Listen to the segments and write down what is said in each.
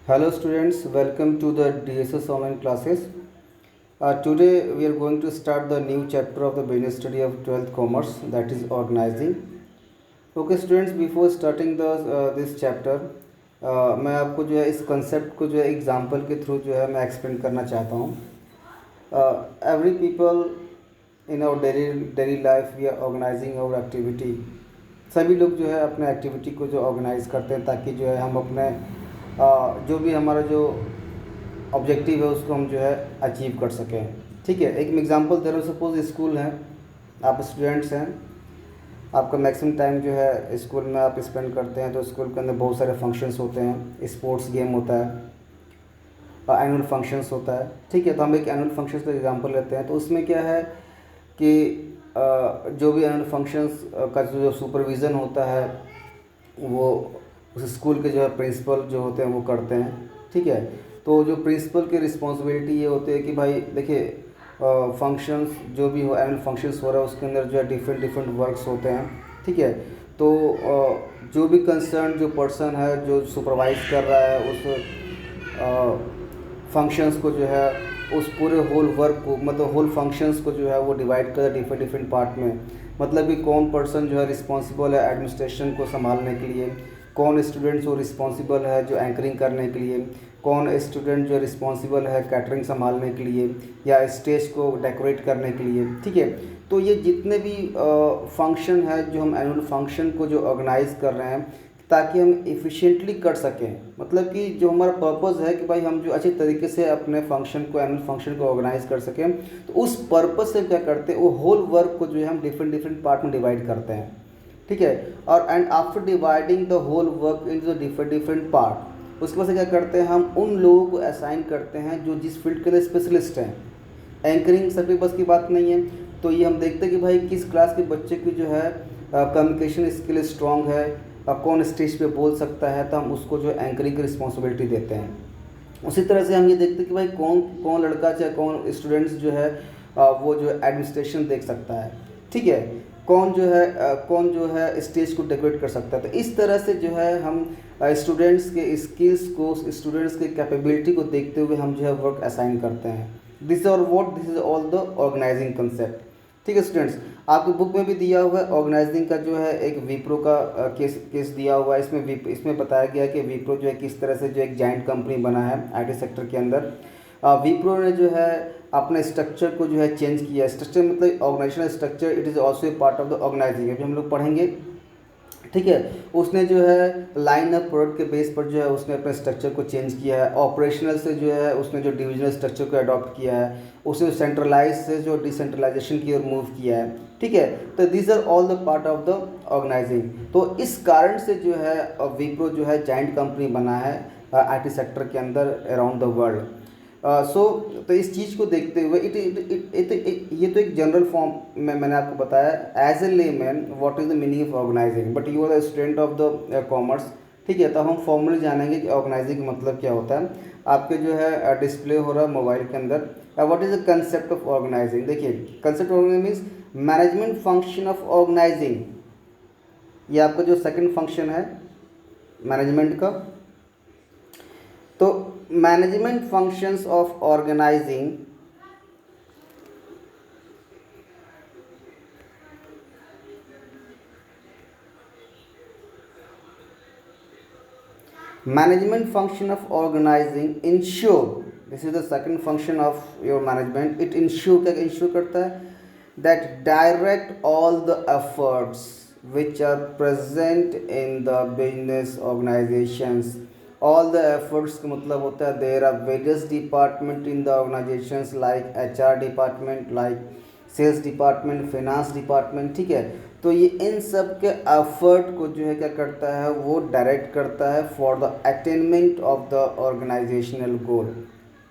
Hello students, welcome to the DSS online classes. Today we are going to start the new chapter of the business study of 12th commerce, that is organizing. Okay students, before starting the this chapter मैं आपको जो है इस concept को जो है example के through जो है मैं एक्सप्लेन करना चाहता हूँ. Every people in our daily life we are organizing our activity. सभी लोग जो है अपने एक्टिविटी को जो ऑर्गेनाइज करते हैं ताकि जो है हम अपने जो भी हमारा जो ऑब्जेक्टिव है उसको हम जो है अचीव कर सकें. ठीक है, एक एग्जांपल दे रहा हूँ. सपोज स्कूल हैं, आप स्टूडेंट्स हैं, आपका मैक्सिमम टाइम जो है स्कूल में आप स्पेंड करते हैं. तो स्कूल के अंदर बहुत सारे फंक्शंस होते हैं, स्पोर्ट्स गेम होता है, एनुअल फंक्शंस होता है. ठीक है, तो हम एक एनुअल फंक्शंस का एग्जांपल लेते हैं. तो उसमें क्या है कि जो भी एनुअल फंक्शंस का जो सुपरविज़न होता है वो उस स्कूल के जो है प्रिंसिपल जो होते हैं वो करते हैं. ठीक है, तो जो प्रिंसिपल की रिस्पॉन्सिबिलिटी ये होती है कि भाई देखिए फंक्शंस जो भी हो, एनुअल फंक्शंस हो रहा है उसके अंदर जो है डिफरेंट वर्क्स होते हैं. ठीक है, तो जो भी कंसर्न जो पर्सन है जो सुपरवाइज कर रहा है उस फंक्शंस को जो है उस पूरे होल वर्क को मतलब होल फंक्शंस को जो है वो डिवाइड कर डिफरेंट पार्ट में. मतलब कि कौन पर्सन जो है रिस्पॉन्सिबल है एडमिनिस्ट्रेशन को संभालने के लिए, कौन स्टूडेंट जो रिस्पॉन्सिबल है जो एंकरिंग करने के लिए, कौन स्टूडेंट जो रिस्पॉन्सिबल है कैटरिंग संभालने के लिए या स्टेज को डेकोरेट करने के लिए. ठीक है, तो ये जितने भी फंक्शन है जो हम एनुअल फंक्शन को जो ऑर्गेनाइज कर रहे हैं ताकि हम इफ़िशिएंटली कर सकें. मतलब कि जो हमारा पर्पज़ है कि भाई हम जो अच्छे तरीके से अपने फंक्शन को एनुअल फंक्शन को ऑर्गेनाइज कर सकें, तो उस पर्पज़ से क्या करते हैं वो होल वर्क को जो है हम डिफरेंट पार्ट में डिवाइड करते हैं. ठीक है, और and after dividing the whole work in the different part उसके बाद से क्या करते हैं हम उन लोगों को असाइन करते हैं जो जिस फील्ड के लिए स्पेशलिस्ट हैं. एंकरिंग सबके बस की बात नहीं है, तो ये हम देखते हैं कि भाई किस क्लास के बच्चे की जो है कम्युनिकेशन स्किल स्ट्रॉन्ग है, कौन स्टेज पे बोल सकता है, तो हम उसको जो एंकरिंग की रिस्पॉन्सिबिलिटी देते हैं. उसी तरह से हम ये देखते हैं कि भाई कौन कौन लड़का चाहे कौन स्टूडेंट्स जो है वो जो एडमिनिस्ट्रेशन देख सकता है. ठीक है, कौन जो है स्टेज को डेकोरेट कर सकता है. तो इस तरह से जो है हम स्टूडेंट्स के स्किल्स को, स्टूडेंट्स के कैपेबिलिटी को देखते हुए हम जो है वर्क असाइन करते हैं. This is all the organizing concept. ठीक है स्टूडेंट्स, आपकी बुक में भी दिया हुआ है ऑर्गेनाइजिंग का जो है एक विप्रो का केस दिया हुआ है. इसमें बताया गया है कि विप्रो जो है किस तरह से जो एक जाइंट कंपनी बना है आईटी सेक्टर के अंदर. विप्रो ने जो है अपने स्ट्रक्चर को जो है चेंज किया. स्ट्रक्चर मतलब organizational structure, it is also a part of the organizing. अभी हम लोग पढ़ेंगे. ठीक है, उसने जो है लाइन ऑफ प्रोडक्ट के बेस पर जो है उसने अपने स्ट्रक्चर को चेंज किया है. ऑपरेशनल से जो है उसने जो डिविजनल स्ट्रक्चर को अडॉप्ट किया है, उसने सेंट्रलाइज से जो डिसेंट्रलाइजेशन की ओर मूव किया है. ठीक है, तो these are all the part of the organizing. तो इस कारण से जो है विप्रो जो है जाइंट कंपनी बना है आईटी सेक्टर के अंदर अराउंड द वर्ल्ड. तो इस चीज़ को देखते हुए ये तो एक जनरल फॉर्म में मैंने आपको बताया as a layman what is the meaning of organizing, but you are the student of the commerce. ठीक है, तो हम फॉर्मली जानेंगे कि ऑर्गेनाइजिंग का मतलब क्या होता है. आपके जो है डिस्प्ले हो रहा है मोबाइल के अंदर. What is the concept of organising. देखिए, concept organising means management function of organising. ये आपका जो सेकंड फंक्शन है मैनेजमेंट का. तो management functions of organising management function of organizing ensure, this is the second function of your management, it ensure क्या ensure करता है that direct all the efforts which are present in the business organizations. all the efforts का मतलब होता है there are various department in the organizations like HR department, like sales department, finance department. ठीक है, तो ये इन सब के एफर्ट को जो है क्या करता है वो डायरेक्ट करता है for the attainment of the organisational goal.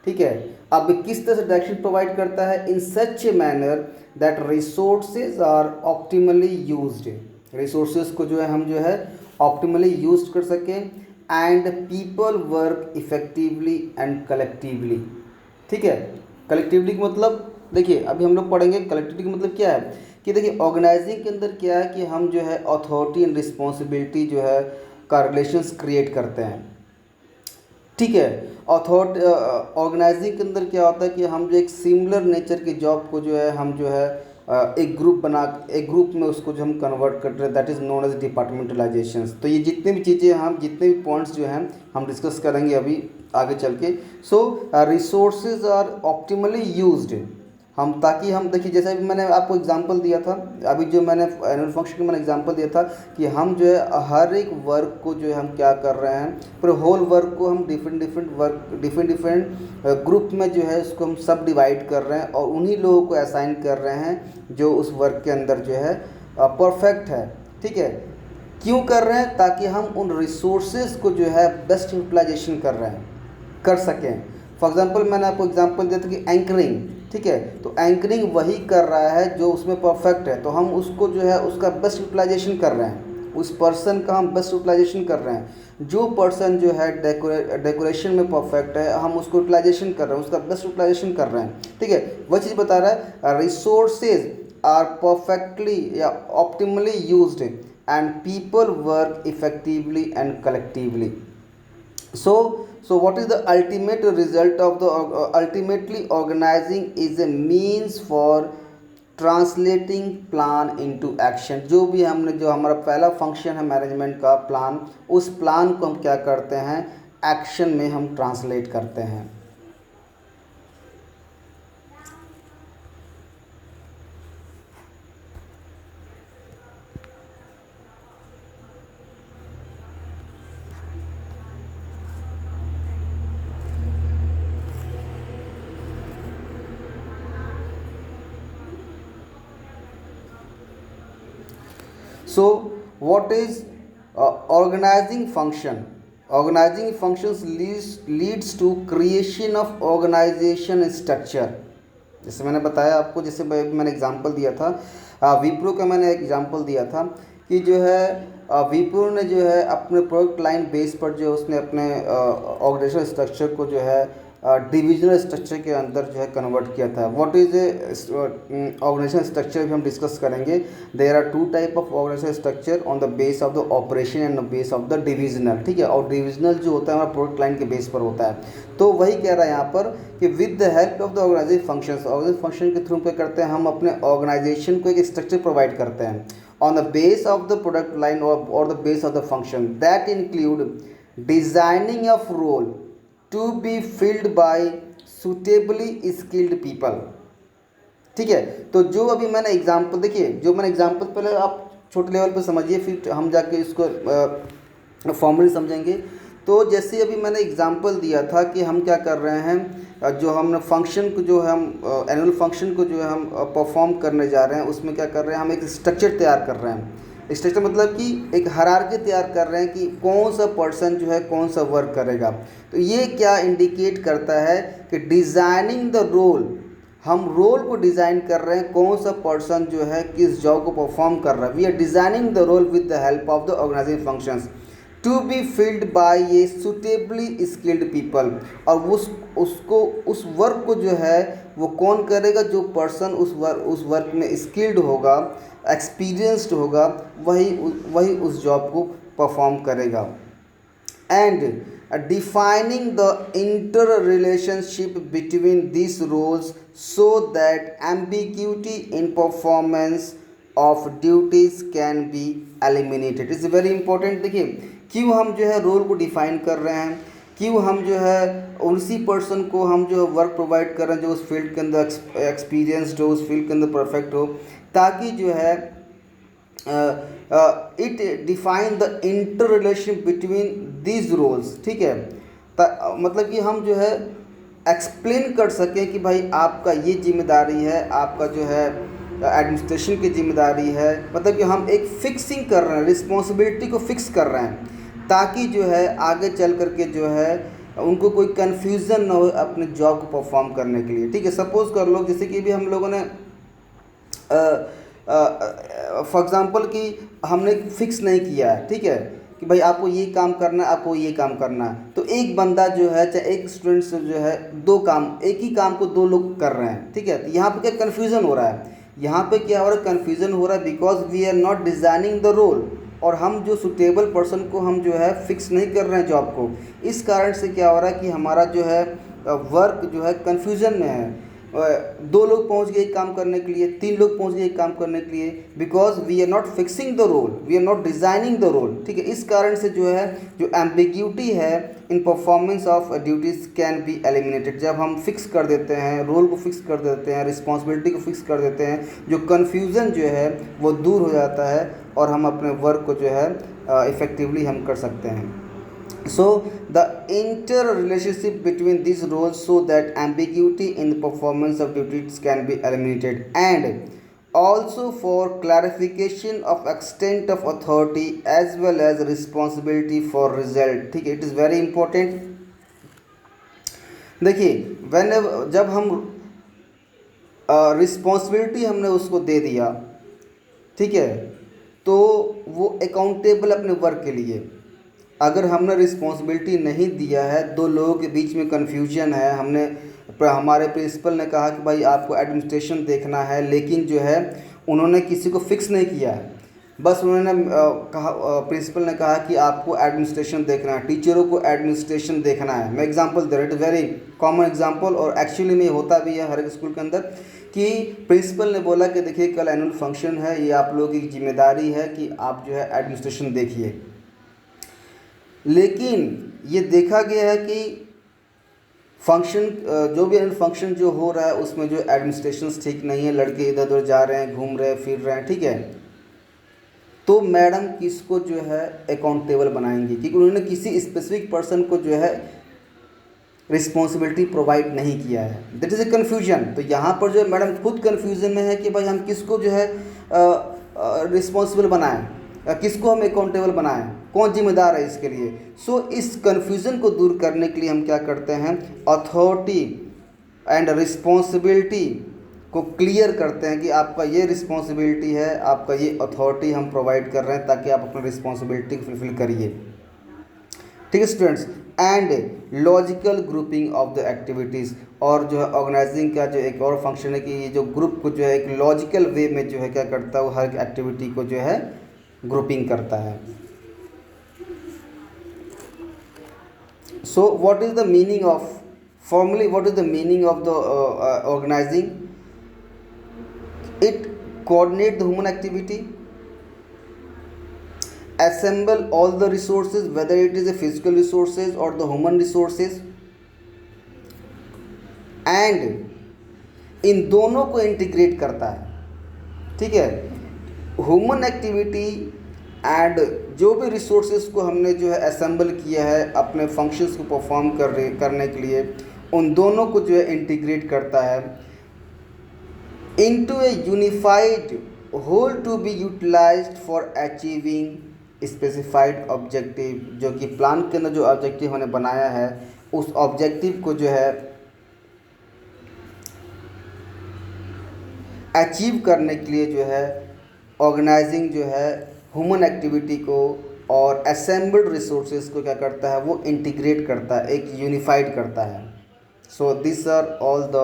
ठीक है, अब किस तरह से डायरेक्शन प्रोवाइड करता है in such a manner that resources are optimally used. Resources को जो है हम जो है ऑप्टिमली यूज कर सकें and people work effectively and collectively. ठीक है, कलेक्टिवली का मतलब देखिए अभी हम लोग पढ़ेंगे कलेक्टिविटी का मतलब क्या है कि देखिए ऑर्गेनाइजिंग के अंदर क्या है कि हम जो है अथॉरिटी एंड रिस्पॉन्सिबिलिटी जो है का रिलेशंस क्रिएट करते हैं. ठीक है। ऑर्गेनाइजिंग के अंदर क्या होता है कि हम जो एक सिमिलर नेचर की जॉब को जो है हम जो है एक ग्रुप में उसको जो हम कन्वर्ट कर रहे हैं, that is known as departmentalization. तो ये जितने भी चीज़ें हम जितने भी पॉइंट्स जो हैं हम डिस्कस करेंगे अभी आगे चल के। सो रिसोर्सेज आर ऑप्टिमली यूज्ड, हम ताकि हम देखिए जैसे अभी मैंने आपको एग्जांपल दिया था, अभी जो मैंने एनुअल फंक्शन में मैंने एग्जांपल दिया था कि हम जो है हर एक वर्क को जो है हम क्या कर रहे हैं, पूरे होल वर्क को हम डिफरेंट डिफरेंट ग्रुप में जो है उसको हम सब डिवाइड कर रहे हैं और उन्हीं लोगों को असाइन कर रहे हैं जो उस वर्क के अंदर जो है परफेक्ट है। ठीक है, क्यों कर रहे हैं? ताकि हम उन रिसोर्सेज को जो है बेस्ट यूटिलाइजेशन कर सकें। फॉर एग्जांपल मैंने आपको एग्जांपल दिया था कि एंकरिंग, ठीक है, तो एंकरिंग वही कर रहा है जो उसमें परफेक्ट है, तो हम उसको जो है उसका बेस्ट यूटिलाइजेशन कर रहे हैं, उस पर्सन का हम बेस्ट यूटिलाइजेशन कर रहे हैं। जो पर्सन जो है डेकोरेशन में परफेक्ट है हम उसको यूटिलाइजेशन कर रहे हैं, उसका बेस्ट यूटिलाइजेशन कर रहे हैं। ठीक है, वह चीज़ बता रहा है रिसोर्सेज आर परफेक्टली या optimally used and people work effectively and collectively. So what is the ultimate result of the ultimately organizing is a means for translating plan into action. जो भी हमने जो हमारा पहला फंक्शन है मैनेजमेंट का plan, उस प्लान को हम क्या करते हैं, एक्शन में हम ट्रांसलेट करते हैं। So what is organizing function? Organizing functions leads to creation of organization structure। जैसे मैंने बताया आपको, जैसे मैंने एग्जांपल दिया था विप्रो का, मैंने एग्जांपल दिया था कि जो है विप्रो ने जो है अपने प्रोडक्ट लाइन बेस पर जो उसने अपने ऑर्गेनाइजेशन स्ट्रक्चर को जो है डिविजनल स्ट्रक्चर के अंदर जो है कन्वर्ट किया था। What is a organization structure भी हम डिस्कस करेंगे। There are two type of organization structure on the base of the operation and the base of the divisional. ठीक है, और डिविजनल जो होता है हमारा प्रोडक्ट लाइन के बेस पर होता है। तो वही कह रहा है यहाँ पर कि with the help of the organization function के थ्रू पे करते हैं हम अपने ऑर्गेनाइजेशन को एक स्ट्रक्चर प्रोवाइड करते हैं on the base of the product line और the base of the function that include designing of role to be filled by suitably skilled people. ठीक है, तो जो अभी मैंने एग्जांपल देखिए, जो मैंने एग्जांपल पहले आप छोटे लेवल पे समझिए, फिर हम जाके इसको फॉर्मली समझेंगे। तो जैसे अभी मैंने एग्जांपल दिया था कि हम क्या कर रहे हैं, जो हमने फंक्शन को जो हम एनुअल फंक्शन को जो है हम परफॉर्म करने जा रहे हैं, उसमें क्या कर रहे हैं, हम एक स्ट्रक्चर तैयार कर रहे हैं। स्ट्रक्चर मतलब कि एक हायरार्की तैयार कर रहे हैं कि कौन सा पर्सन जो है कौन सा वर्क करेगा। तो ये क्या इंडिकेट करता है कि डिज़ाइनिंग द रोल, हम रोल को डिज़ाइन कर रहे हैं, कौन सा पर्सन जो है किस जॉब को परफॉर्म कर रहा है। We are designing the role with the help of the organizing functions to be filled by a suitably skilled people. और उस वर्क को जो है वो कौन करेगा, जो पर्सन उस वर्क में स्किल्ड होगा, एक्सपीरियंस्ड होगा, वही उस जॉब को परफॉर्म करेगा। And defining the interrelationship between these roles so that ambiguity in performance of duties can be eliminated is very important। देखिए क्यों हम जो है रोल को डिफाइन कर रहे हैं, क्यों हम जो है उसी पर्सन को हम जो वर्क प्रोवाइड कर रहे हैं जो उस फील्ड के अंदर एक्सपीरियंस्ड हो, उस फील्ड के अंदर परफेक्ट हो, ताकि जो है it define the inter relation between these roles. ठीक है, मतलब कि हम जो है एक्सप्लेन कर सकें कि भाई आपका ये जिम्मेदारी है, आपका जो है एडमिनिस्ट्रेशन की जिम्मेदारी है, मतलब कि हम एक फिक्सिंग कर रहे हैं, रिस्पॉन्सिबिलिटी को फिक्स कर रहे हैं, ताकि जो है आगे चल करके जो है उनको कोई कन्फ्यूज़न ना हो अपने जॉब को परफॉर्म करने के लिए। ठीक है, सपोज़ कर लो जैसे कि भी हम लोगों ने फॉर एग्ज़ाम्पल कि हमने फिक्स नहीं किया है, ठीक है, कि भाई आपको ये काम करना है, आपको ये काम करना है। तो एक बंदा जो है चाहे एक स्टूडेंट से जो है दो काम, एक ही काम को दो लोग कर रहे हैं। ठीक है, तो यहाँ पे क्या कन्फ्यूज़न हो रहा है, यहाँ पे क्या हो रहा है, कन्फ्यूज़न हो रहा है because we are not designing the role. और हम जो सुटेबल पर्सन को हम जो है फिक्स नहीं कर रहे हैं जॉब को। इस कारण से क्या हो रहा है कि हमारा जो है वर्क जो है कन्फ्यूज़न में है। 2 लोग पहुंच गए एक काम करने के लिए, 3 लोग पहुंच गए एक काम करने के लिए, because we are not fixing the role, we are not designing the role. ठीक है, इस कारण से जो है जो एम्बिग्यूटी है इन performance of duties can be eliminated. जब हम फिक्स कर देते हैं, रोल को फिक्स कर देते हैं, रिस्पॉन्सिबिलिटी को फिक्स कर देते हैं, जो कन्फ्यूज़न जो है वो दूर हो जाता है और हम अपने वर्क को जो है इफ़ेक्टिवली हम कर सकते हैं। So the interrelationship between these roles so that ambiguity in the performance of duties can be eliminated, and also for clarification of extent of authority as well as responsibility for result। ठीक है, it is very important। देखिए whenever जब हम responsibility हमने उसको दे दिया, ठीक है, तो वो अकाउंटेबल अपने वर्क के लिए। अगर हमने रिस्पॉन्सिबिलिटी नहीं दिया है, 2 लोगों के बीच में कन्फ्यूजन है, हमारे प्रिंसिपल ने कहा कि भाई आपको एडमिनिस्ट्रेशन देखना है, लेकिन जो है उन्होंने किसी को फिक्स नहीं किया है। बस उन्होंने कहा, प्रिंसिपल ने कहा कि आपको एडमिनिस्ट्रेशन देखना है, टीचरों को एडमिनिस्ट्रेशन देखना है। मैं एग्जांपल दे रहा हूँ, इट वेरी कॉमन एग्जांपल, और एक्चुअली में होता भी है हर एक स्कूल के अंदर, कि प्रिंसिपल ने बोला कि देखिए कल एनुअल फंक्शन है, ये आप लोगों की जिम्मेदारी है कि आप जो है एडमिनिस्ट्रेशन देखिए। लेकिन ये देखा गया है कि फंक्शन जो भी फंक्शन जो हो रहा है उसमें जो एडमिनिस्ट्रेशन ठीक नहीं है, लड़के इधर उधर जा रहे हैं, घूम रहे हैं, फिर रहे हैं, ठीक है, तो मैडम किसको जो है अकाउंटेबल बनाएंगी, क्योंकि उन्होंने किसी स्पेसिफिक पर्सन को जो है रिस्पॉन्सिबिलिटी प्रोवाइड नहीं किया है। That is a confusion. तो यहाँ पर जो है मैडम खुद कन्फ्यूजन में है कि भाई हम किसको जो है रिस्पॉन्सिबल बनाएं, किसको हम अकाउंटेबल बनाएं, कौन जिम्मेदार है इसके लिए। सो इस कन्फ्यूज़न को दूर करने के लिए हम क्या करते हैं, अथॉरिटी एंड रिस्पॉन्सिबिलिटी को क्लियर करते हैं कि आपका ये रिस्पॉन्सिबिलिटी है, आपका ये अथॉरिटी हम प्रोवाइड कर रहे हैं ताकि आप अपनी रिस्पॉन्सिबिलिटी को फुलफिल करिए। ठीक है students, and logical grouping of the activities, और जो है ऑर्गेनाइजिंग का जो एक और फंक्शन है कि ये जो ग्रुप को जो है एक लॉजिकल वे में जो है क्या करता है, वो हर एक्टिविटी को जो है ग्रुपिंग करता है। So what is the meaning of, formally what is the meaning of the organizing? It coordinate the human activity, assemble all the resources, whether it is a physical resources or the human resources, and इन दोनों को integrate करता है। ठीक है, human activity and जो भी resources को हमने जो है असेंबल किया है अपने फंक्शंस को परफॉर्म करने के लिए, उन दोनों को जो है इंटीग्रेट करता है into a unified whole to be utilized for achieving specified objective. जो कि प्लान के अंदर जो ऑब्जेक्टिव हमने बनाया है, उस ऑब्जेक्टिव को जो है अचीव करने के लिए जो है ऑर्गेनाइजिंग जो है ह्यूमन एक्टिविटी को और असेंबल्ड रिसोर्सेज को क्या करता है, वो इंटीग्रेट करता है, एक यूनिफाइड करता है। So this are all the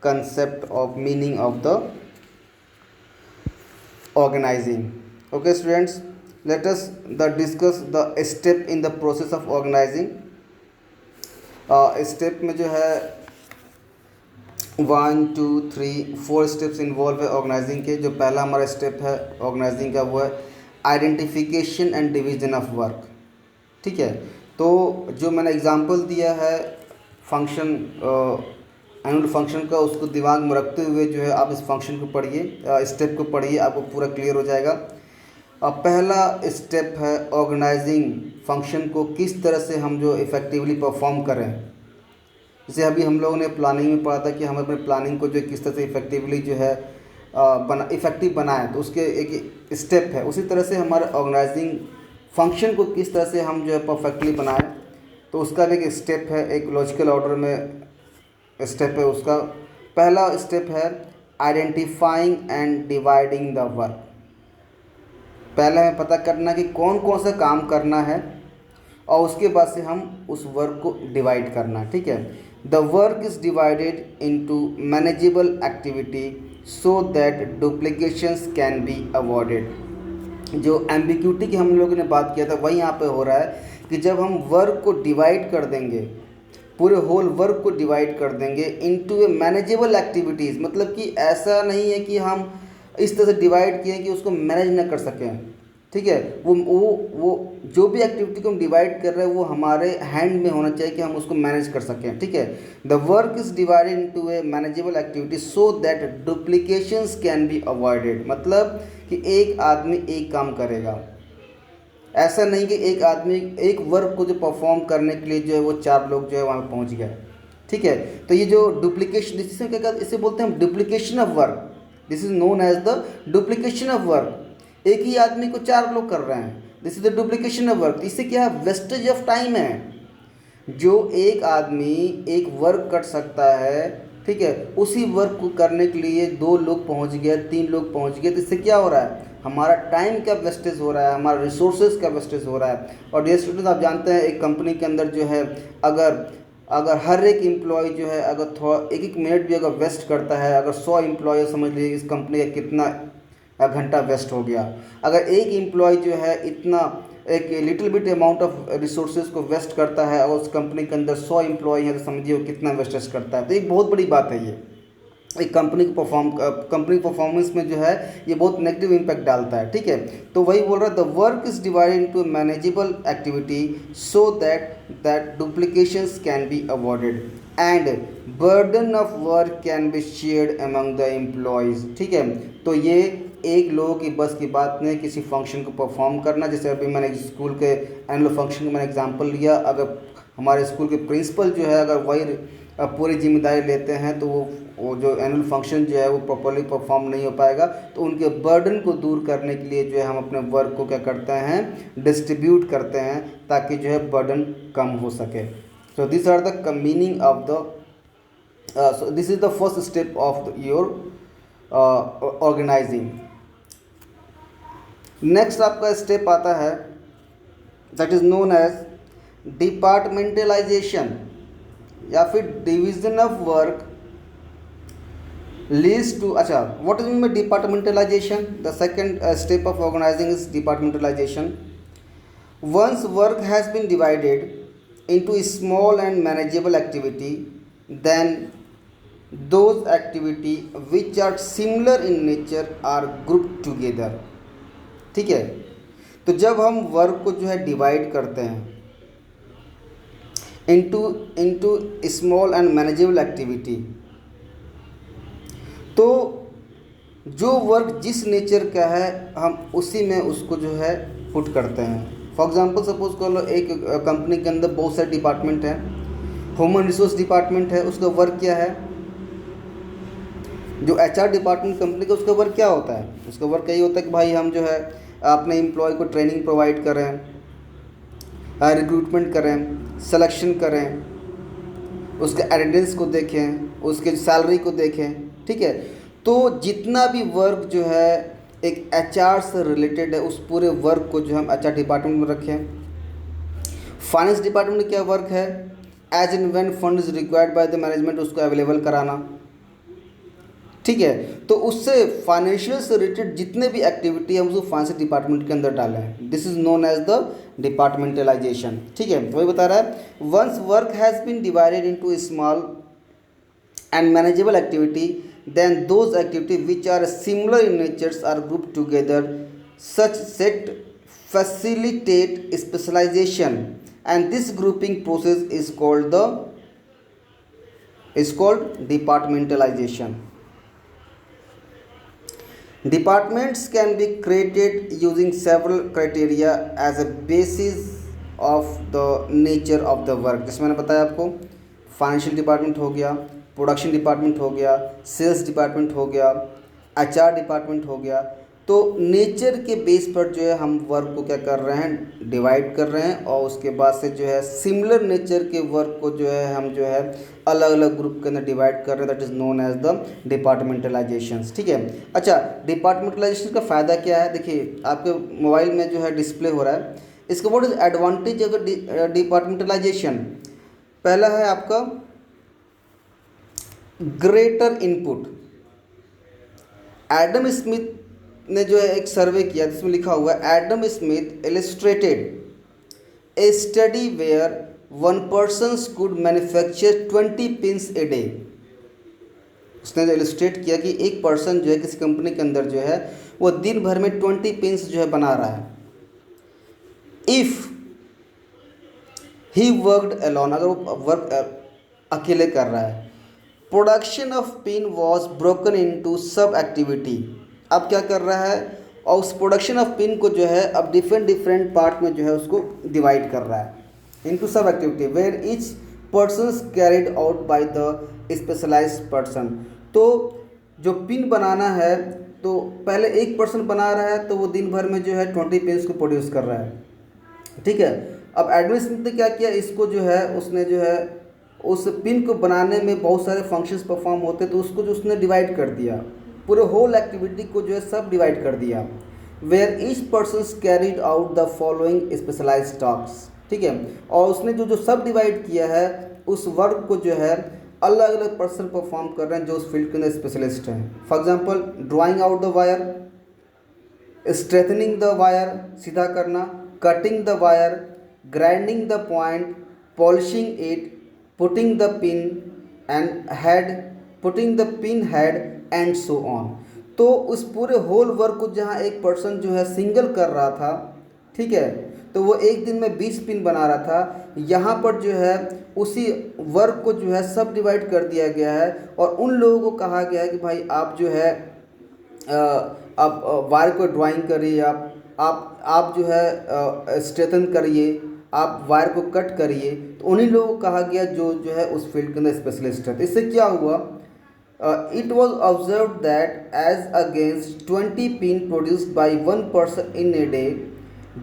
concept of meaning of the organizing. Okay students, let us discuss the step in the process of organizing. Step में जो है 1 2 3 4 स्टेप्स इन्वॉल्व है ऑर्गेनाइजिंग के। जो पहला हमारा स्टेप है ऑर्गेनाइजिंग का, वो है identification and division of work. ठीक है, तो जो मैंने एग्जांपल दिया है फंक्शन, एनुअल फंक्शन का, उसको दिमाग में रखते हुए जो है आप इस फंक्शन को पढ़िए, स्टेप को पढ़िए, आपको पूरा क्लियर हो जाएगा। पहला स्टेप है ऑर्गेनाइजिंग फंक्शन को किस तरह से हम जो इफ़ेक्टिवली परफॉर्म करें। जैसे अभी हम लोगों ने प्लानिंग में पढ़ा था कि हम अपने प्लानिंग को जो किस तरह से इफ़ेक्टिवली जो है इफ़ेक्टिव बनाएं, तो उसके एक स्टेप है। उसी तरह से हमारे ऑर्गेनाइजिंग फंक्शन को किस तरह से हम जो है परफेक्टली बनाएं, तो उसका भी एक स्टेप है, एक लॉजिकल ऑर्डर में स्टेप है। उसका पहला स्टेप है identifying and dividing the work. पहले हमें पता करना कि कौन कौन सा काम करना है और उसके बाद से हम उस वर्क को डिवाइड करना। ठीक है, the work is divided into manageable activity so that duplications can be avoided। जो एम्बिग्यूटी की हम लोगों ने बात किया था वही यहाँ पे हो रहा है कि जब हम वर्क को डिवाइड कर देंगे, पूरे होल वर्क को डिवाइड कर देंगे इनटू ए मैनेजेबल एक्टिविटीज़, मतलब कि ऐसा नहीं है कि हम इस तरह से डिवाइड किए कि उसको मैनेज ना कर सकें। ठीक है, वो जो भी एक्टिविटी को हम डिवाइड कर रहे हैं वो हमारे हैंड में होना चाहिए कि हम उसको मैनेज कर सकें। ठीक है, the work is divided into A manageable activity so that duplications can be avoided, मतलब कि एक आदमी एक काम करेगा, ऐसा नहीं कि एक आदमी एक वर्क को जो परफॉर्म करने के लिए जो है वो 4 लोग जो है वहाँ पहुँच गए। ठीक है, तो ये जो डुप्लीकेशन, इससे क्या कहते हैं, इसे बोलते हैं हम duplication of work. This is known as the duplication of work. एक ही आदमी को 4 लोग कर रहे हैं, this is the duplication of work. इससे क्या है, वेस्टेज ऑफ टाइम है। जो एक आदमी एक वर्क कर सकता है, ठीक है, उसी वर्क को करने के लिए 2 लोग पहुंच गए, 3 लोग पहुंच गए, तो इससे क्या हो रहा है, हमारा टाइम का वेस्टेज हो रहा है, हमारा रिसोर्सेज का वेस्टेज हो रहा है। और डियर स्टूडेंट्स, आप जानते हैं एक कंपनी के अंदर जो है अगर हर एक एम्प्लॉय जो है अगर थोड़ा एक मिनट भी अगर वेस्ट करता है, अगर 100 एम्प्लॉय समझ लीजिए इस कंपनी का कितना घंटा वेस्ट हो गया। अगर एक एम्प्लॉय जो है इतना एक little bit amount of resources को वेस्ट करता है और उस कंपनी के अंदर 100 एम्प्लॉय हैं, तो समझिए वो कितना वेस्टेज करता है। तो एक बहुत बड़ी बात है, ये एक कंपनी परफॉर्मेंस में जो है ये बहुत नेगेटिव इम्पैक्ट डालता है। ठीक है, तो वही बोल रहा है, the work is divided into manageable activity so that duplications can be avoided and burden of work can be shared among the employees. ठीक है, तो ये एक लोगों की बस की बात नहीं, किसी फंक्शन को परफॉर्म करना। जैसे अभी मैंने स्कूल के एनुअल फंक्शन का मैंने एग्जांपल लिया, अगर हमारे स्कूल के प्रिंसिपल जो है अगर वही पूरी जिम्मेदारी लेते हैं तो वो जो एनुअल फंक्शन जो है वो प्रॉपरली परफॉर्म नहीं हो पाएगा। तो उनके बर्डन को दूर करने के लिए जो है हम अपने वर्क को क्या करते हैं, डिस्ट्रीब्यूट करते हैं, ताकि जो है बर्डन कम हो सके। So this are the meaning of the so this is the first step of your organizing. Next आपका स्टेप आता है that is known as departmentalisation या फिर division of work leads to, अच्छा what is mean by departmentalisation? The second step of organising is departmentalisation. Once work has been divided into small and manageable activity, then those activity which are similar in nature are grouped together. ठीक है, तो जब हम work को जो है divide करते हैं into small and manageable activity, तो जो वर्क जिस नेचर का है हम उसी में उसको जो है पुट करते हैं. फॉर एग्जांपल सपोज कर लो एक कंपनी के अंदर बहुत सारे डिपार्टमेंट हैं. ह्यूमन रिसोर्स डिपार्टमेंट है, उसका वर्क क्या है? जो एचआर डिपार्टमेंट कंपनी का उसका वर्क क्या होता है? उसका वर्क यही होता है कि भाई हम जो है अपने एम्प्लॉय को ट्रेनिंग प्रोवाइड करें, रिक्रूटमेंट करें, सिलेक्शन करें, उसके अटेंडेंस को देखें, उसके सैलरी को देखें. ठीक है, तो जितना भी वर्क जो है एक एचआर से रिलेटेड है उस पूरे वर्क को जो हम एचआर डिपार्टमेंट में रखें. फाइनेंस डिपार्टमेंट में क्या वर्क है? As and when fund is required by the management उसको अवेलेबल कराना. ठीक है, तो उससे फाइनेंशियल से रिलेटेड जितने भी एक्टिविटी है उसको फाइनेंशियल डिपार्टमेंट के अंदर डालें हैं. This is known as the departmentalization. ठीक है, वही बता रहा है once work has been divided into small and manageable activity, then those activities which are similar in nature are grouped together. Such set facilitate specialization, and this grouping process is called departmentalization. Departments can be created using several criteria as a basis of the nature of the work. जैसे मैंने बताया आपको, financial department हो गया, production department हो गया, sales department हो गया, एचआर डिपार्टमेंट हो गया. तो नेचर के बेस पर जो है हम वर्क को क्या कर रहे हैं, डिवाइड कर रहे हैं, और उसके बाद से जो है सिमिलर नेचर के वर्क को जो है हम जो है अलग अलग ग्रुप के अंदर डिवाइड कर रहे हैं. That is known as the departmentalization. ठीक है, अच्छा डिपार्टमेंटलाइजेशन का फ़ायदा क्या है? देखिए आपके मोबाइल में जो है डिस्प्ले हो रहा है. इसका what is advantage of the departmentalisation? पहला है आपका ग्रेटर इनपुट. एडम स्मिथ ने जो है एक सर्वे किया जिसमें लिखा हुआ है Adam Smith illustrated a study where one person could manufacture 20 pins a day. उसने जो इलस्ट्रेट किया कि एक पर्सन जो है किसी कंपनी के अंदर जो है वो दिन भर में 20 पिन्स जो है बना रहा है। इफ़ ही वर्कड अलॉन, अगर वो वर्क अकेले कर रहा है। Production of pin was broken into sub activity. अब क्या कर रहा है, और उस प्रोडक्शन ऑफ पिन को जो है अब डिफरेंट पार्ट में जो है उसको डिवाइड कर रहा है into sub activity where each person carried out by the specialized person. तो जो पिन बनाना है तो पहले एक पर्सन बना रहा है तो वो दिन भर में जो है 20 पिन्स को प्रोड्यूस कर रहा है, ठीक है। अब एडम स्मिथ ने क्या किया, इसको जो है उसने जो है उस पिन को बनाने में बहुत सारे फंक्शंस परफॉर्म होते तो उसको जो उसने डिवाइड कर दिया, पूरे होल एक्टिविटी को जो है सब डिवाइड कर दिया। Where each person carried out the following specialized task, ठीक है। और उसने जो सब डिवाइड किया है उस वर्क को जो है अलग अलग पर्सन परफॉर्म कर रहे हैं जो उस फील्ड के अंदर स्पेशलिस्ट हैं। For example drawing out the wire, straightening the wire, सीधा करना, cutting the wire, grinding the point, polishing it, putting the pin and head, putting the pin head and so on. तो उस पूरे whole work को जहाँ एक person जो है सिंगल कर रहा था, ठीक है, तो वो एक दिन में 20 पिन बना रहा था। यहाँ पर जो है उसी वर्क को जो है सब डिवाइड कर दिया गया है और उन लोगों को कहा गया है कि भाई आप जो है आप वायर को ड्राइंग करिए, आप जो है स्ट्रेथन करिए, आप वायर को कट करिए। तो उन्हीं लोगों को कहा गया जो है उस फील्ड के अंदर स्पेशलिस्ट है। तो इससे क्या हुआ, it was observed that as against 20 pin produced by one person in a day,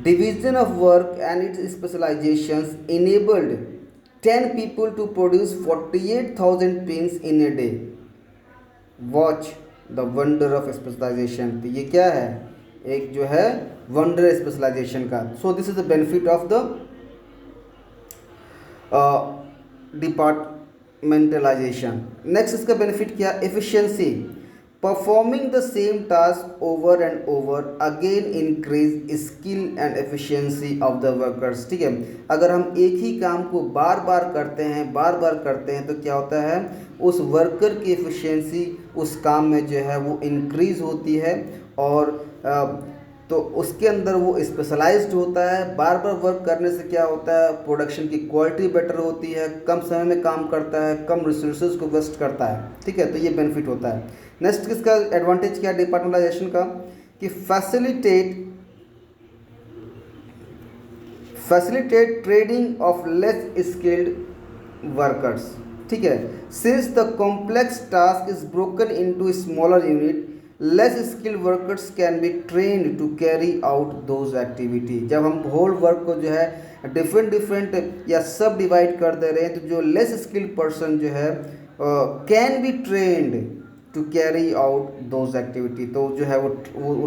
division of work and its specializations enabled 10 people to produce 48,000 pins in a day. Watch the wonder of specialization। तो ये क्या है, एक जो है wonder specialization का। So this is the benefit of the departmentalisation. Next इसका benefit क्या, efficiency. Performing the same task over and over again increase skill and efficiency of the workers, ठीक है। अगर हम एक ही काम को बार बार करते हैं तो क्या होता है, उस वर्कर की एफिशिएंसी उस काम में जो है वो इंक्रीज होती है और तो उसके अंदर वो स्पेशलाइज्ड होता है। बार बार वर्क करने से क्या होता है, प्रोडक्शन की क्वालिटी बेटर होती है, कम समय में काम करता है, कम रिसोर्सेज को वेस्ट करता है, ठीक है। तो ये बेनिफिट होता है। नेक्स्ट किसका एडवांटेज क्या है डिपार्टमेंटलाइजेशन का, कि facilitate trading of less skilled workers, ठीक है। Since the complex task is broken into smaller unit, less skilled workers can be trained to carry out those activity. जब हम होल वर्क को जो है डिफरेंट या सब डिवाइड कर दे रहे हैं तो जो लेस स्किल्ड पर्सन जो है can be trained to carry out those activity. तो जो है वो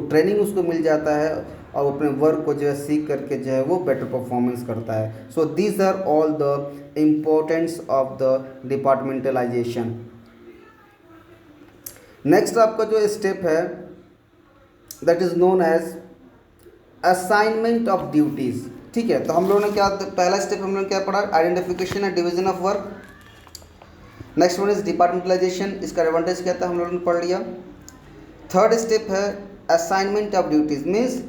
ट्रेनिंग उसको मिल जाता है और अपने वर्क को जो है सीख करके जो है वो बेटर परफॉर्मेंस करता है। So these are all the importance of the departmentalization. Next आपका जो स्टेप है that is known as assignment of duties, ठीक है। तो हम लोगों ने क्या, पहला स्टेप हम लोगों ने क्या पढ़ा, identification and division of work. Next one is departmentalisation, इसका एडवांटेज क्या था हम लोगों ने पढ़ लिया। थर्ड स्टेप है assignment of duties, means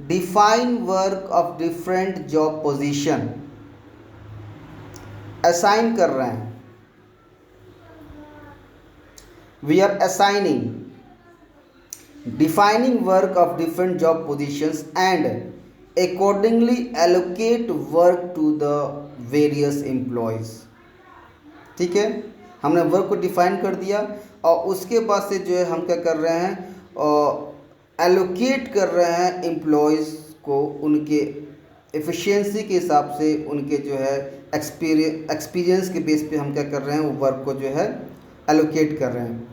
define work of different job position. Assign कर रहे हैं, we are assigning, defining work of different job positions and accordingly allocate work to the various employees, ठीक है। हमने वर्क को define कर दिया और उसके बाद से जो है हम क्या कर रहे हैं, एलोकेट कर रहे हैं एम्प्लॉयज़ को उनके एफिशिएंसी के हिसाब से, उनके जो है एक्सपीरियंस के बेस पे हम क्या कर रहे हैं, वो वर्क को जो है एलोकेट कर रहे हैं।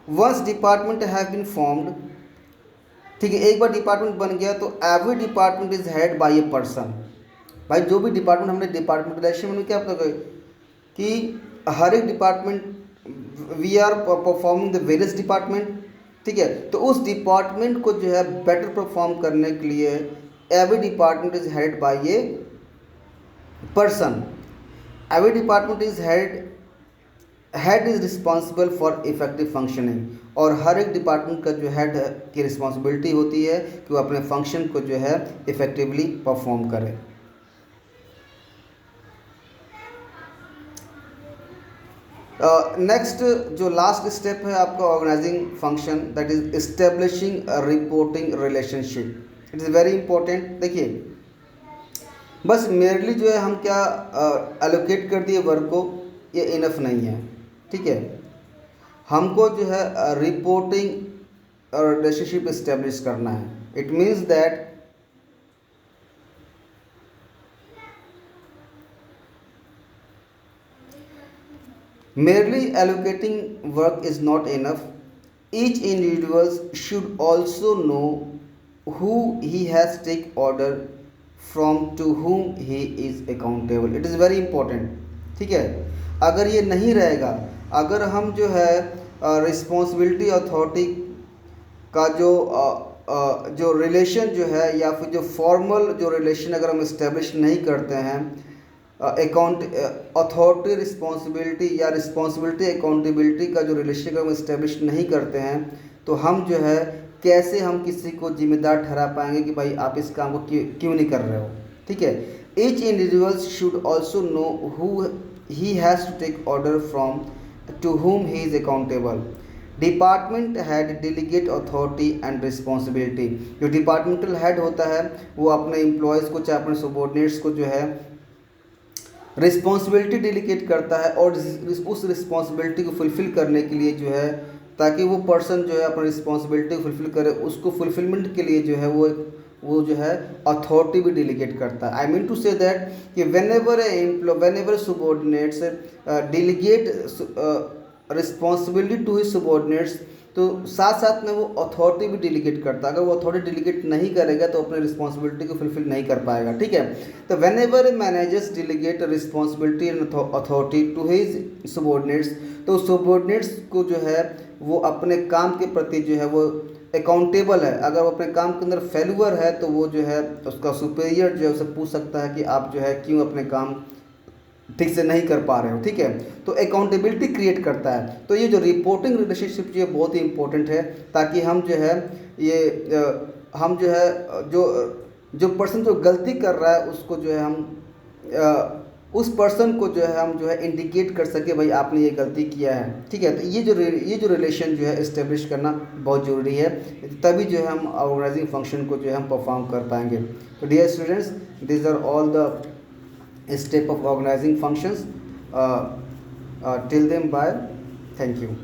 Once department have been formed, ठीक है, एक बार डिपार्टमेंट बन गया तो every department is head by a person. भाई जो भी डिपार्टमेंट हमने डिपार्टमेंटलाइजेशन में क्या पता कि हर एक department we are performing the various department, ठीक है। तो उस डिपार्टमेंट को जो है बेटर परफॉर्म करने के लिए every department is headed by a person. Every department is head is responsible for effective functioning, और हर एक डिपार्टमेंट का जो हेड की रिस्पॉन्सिबिलिटी होती है कि वो अपने फंक्शन को जो है इफेक्टिवली परफॉर्म करे। नेक्स्ट जो लास्ट स्टेप है आपका organizing function, that is establishing reporting relationship. It is very important. देखिए, बस मेरली जो है हम क्या एलोकेट कर दिए वर्क को, ये इनफ नहीं है। ठीक है, हमको जो है रिपोर्टिंग रिलेशनशिप इस्टेब्लिश करना है। It means that merely allocating work is not enough. Each individual should also know who he has to take order from, to whom he is accountable. It is very important. ठीक है, अगर ये नहीं रहेगा, अगर हम जो है रिस्पॉन्सिबिलिटी अथॉरिटी का जो रिलेशन जो है, या फिर जो फॉर्मल जो रिलेशन अगर हम इस्टेब्लिश नहीं करते हैं, अकाउंट अथॉरिटी रिस्पॉन्सिबिलिटी या रिस्पॉन्सिबिलिटी अकाउंटेबिलिटी का जो रिलेशन हम इस्टेब्लिश नहीं करते हैं, तो हम जो है कैसे हम किसी को जिम्मेदार ठहरा पाएंगे कि भाई आप इस काम को क्यों नहीं कर रहे हो। ठीक है, each individual should also know who he has to take order from, to whom he is accountable. Department head delegate authority and responsibility. जो डिपार्टमेंटल हेड होता है वो अपने एम्प्लॉयज़ को, चाहे अपने सबॉर्डिनेट्स को जो है रिस्पॉन्सिबिलिटी डेलीगेट करता है, और उस रिस्पॉन्सिबिलिटी को फुलफ़िल करने के लिए जो है, ताकि वो पर्सन जो है अपनी रिस्पॉन्सिबिलिटी को फुलफ़िल करे, उसको फुलफिलमेंट के लिए जो है वो जो है अथॉरिटी भी डेलीगेट करता है। I mean to say that कि whenever subordinates delegate responsibility to his subordinates, तो साथ साथ में वो अथॉरिटी भी डेलीगेट करता है। अगर वो अथॉरिटी डेलीगेट नहीं करेगा तो अपने रिस्पॉन्सिबिलिटी को फुलफिल नहीं कर पाएगा। ठीक है, तो whenever managers delegate responsibility and authority to his subordinates, तो सबॉर्डिनेट्स को जो है वो अपने काम के प्रति जो है वो अकाउंटेबल है। अगर वो अपने काम के अंदर फेल्यूअर है तो वो जो है उसका सुपीरियर जो है उसे पूछ सकता है कि आप जो है क्यों अपने काम ठीक से नहीं कर पा रहे हो। ठीक है, तो अकाउंटेबिलिटी क्रिएट करता है। तो ये जो रिपोर्टिंग रिलेशनशिप जो है बहुत ही इंपॉर्टेंट है, ताकि हम जो है हम जो है जो पर्सन जो गलती कर रहा है उसको जो है हम उस पर्सन को जो है हम जो है इंडिकेट कर सके, भाई आपने ये गलती किया है। ठीक है, तो ये जो रिलेशन जो है इस्टेब्लिश करना बहुत ज़रूरी है, तभी जो है हम ऑर्गेनाइजिंग फंक्शन को जो है हम परफॉर्म कर पाएंगे। तो dear students, this are all the step of organizing functions. Till then, bye. Thank you.